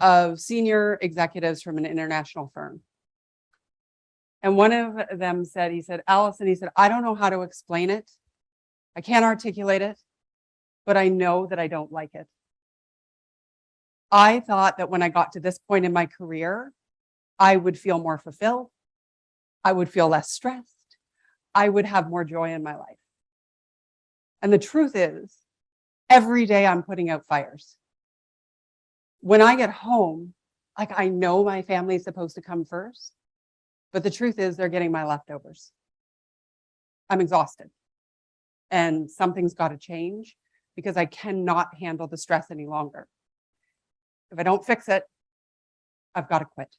of senior executives from an international firm. And one of them said, Allison, he said, I don't know how to explain it. I can't articulate it, but I know that I don't like it. I thought that when I got to this point in my career, I would feel more fulfilled. I would feel less stressed. I would have more joy in my life. And the truth is, every day I'm putting out fires. When I get home, like I know my family is supposed to come first, but the truth is they're getting my leftovers. I'm exhausted. And something's got to change because I cannot handle the stress any longer. If I don't fix it, I've got to quit.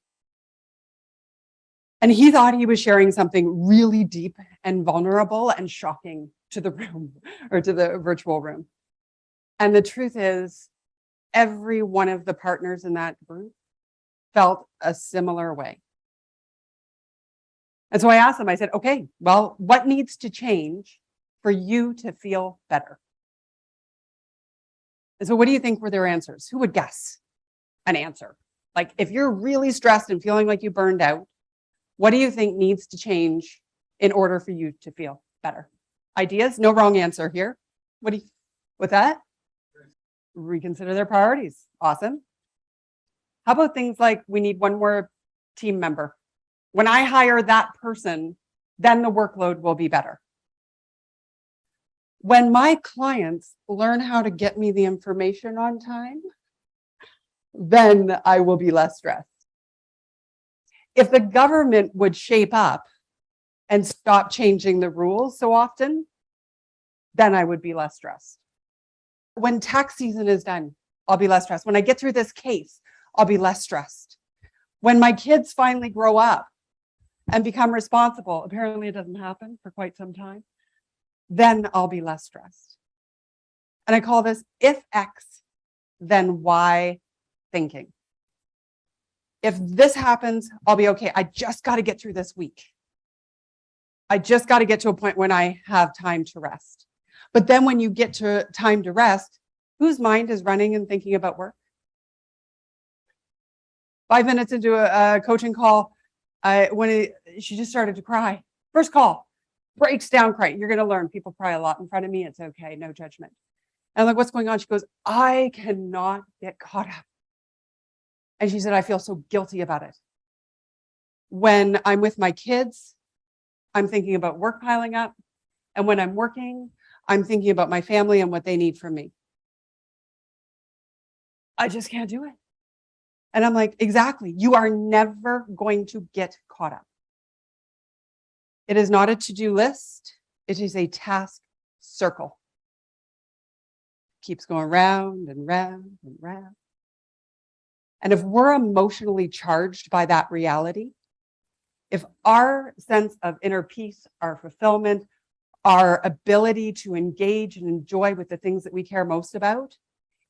And he thought he was sharing something really deep and vulnerable and shocking to the room or to the virtual room. And the truth is, every one of the partners in that group felt a similar way. And so I asked him, I said, okay, well, what needs to change for you to feel better? And so what do you think were their answers? Who would guess an answer? Like if you're really stressed and feeling like you burned out, what do you think needs to change in order for you to feel better? Ideas? No wrong answer here. With that? Reconsider their priorities. Awesome. How about things like we need one more team member? When I hire that person, then the workload will be better. When my clients learn how to get me the information on time, then I will be less stressed. If the government would shape up and stop changing the rules so often, then I would be less stressed. When tax season is done, I'll be less stressed. When I get through this case, I'll be less stressed. When my kids finally grow up and become responsible, apparently it doesn't happen for quite some time, then I'll be less stressed. And I call this if X, then Y thinking. If this happens, I'll be okay. I just got to get through this week. I just got to get to a point when I have time to rest. But then when you get to time to rest, whose mind is running and thinking about work? 5 minutes into a coaching call, she just started to cry. First call, breaks down crying. You're going to learn. People cry a lot in front of me. It's okay. No judgment. And I'm like, what's going on? She goes, I cannot get caught up. And she said, I feel so guilty about it. When I'm with my kids, I'm thinking about work piling up. And when I'm working, I'm thinking about my family and what they need from me. I just can't do it. And I'm like, exactly. You are never going to get caught up. It is not a to-do list. It is a task circle. Keeps going round and round and round. And if we're emotionally charged by that reality, if our sense of inner peace, our fulfillment, our ability to engage and enjoy with the things that we care most about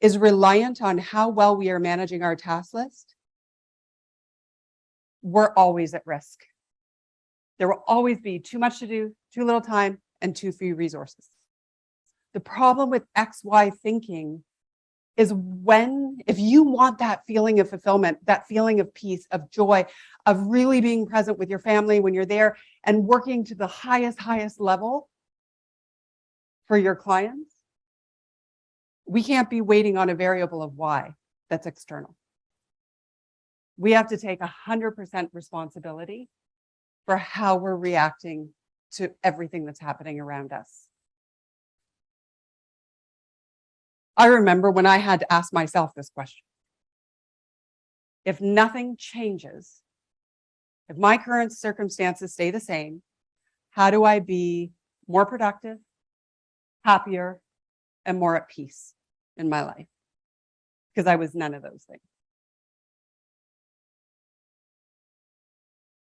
is reliant on how well we are managing our task list, we're always at risk. There will always be too much to do, too little time, and too few resources. The problem with XY thinking is if you want that feeling of fulfillment, that feeling of peace, of joy, of really being present with your family when you're there and working to the highest level for your clients, we can't be waiting on a variable of Y that's external. We have to take 100% responsibility for how we're reacting to everything that's happening around us. I remember when I had to ask myself this question. If nothing changes, if my current circumstances stay the same, how do I be more productive, happier, and more at peace in my life? Because I was none of those things.